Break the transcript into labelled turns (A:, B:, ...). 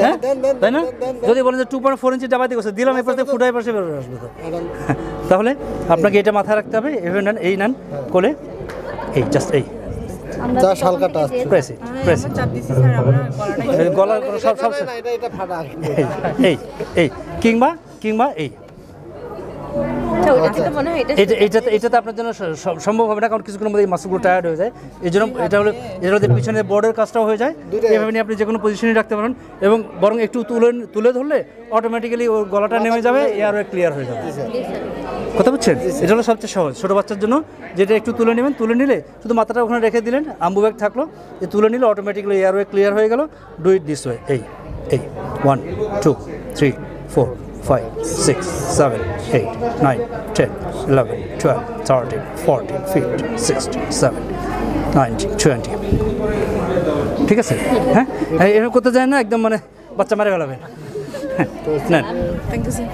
A: হ্যাঁ তাই না? যদি বলেন যে 2.4 ইঞ্চি ডাবাইতে করছে দিলাম এরপর থেকে ফুটাই পাশে বেরোয় আসবে তো। তাহলে আপনাকে এটা মাথায় রাখতে হবে। এভাবে নেন, এই নেন কোলে, এই জাস্ট এই
B: জাস্ট হালকা টাচ
A: প্রেস ইট প্রেস ইট গলার সব সব
B: এটা ফাটা
A: এই এই কিংবা কিংবা এই এইটাতে আপনার জন্য সম্ভব হবে না, কারণ কিছুক্ষণের মধ্যে এই মাসলগুলো টায়ার্ড হয়ে যায়। এই জন্য এটা হলো পিছনে বোর্ডের কাজটাও হয়ে যায়। এভাবে নিয়ে আপনি যে কোনো পজিশনে রাখতে পারেন এবং বরং একটু তুলে ধরলে অটোমেটিক্যালি ওর গলাটা নেমে যাবে, এয়ারওয়ে ক্লিয়ার হয়ে যাবে। কথা বুঝছেন? এটা হলো সবচেয়ে সহজ ছোটো বাচ্চার জন্য, যেটা একটু তুলে নেবেন, তুলে নিলে শুধু মাথাটা ওখানে রেখে দিলেন, আম্বু ব্যাগ থাকলো, যে তুলে নিলে অটোমেটিক্যালি এয়ারওয়ে ক্লিয়ার হয়ে গেল। ডু ইট দিস ওয়ে, এই এই 1 2 3 4 5 6 7 8 9 10 11 12 13 14 15 16 17 19 20। ঠিক আছে? হ্যাঁ, এরকম করতে যায় না, একদম মানে বাচ্চা মারে ফেলাবেন। হ্যাঁ, নেন।
C: Thank you sir.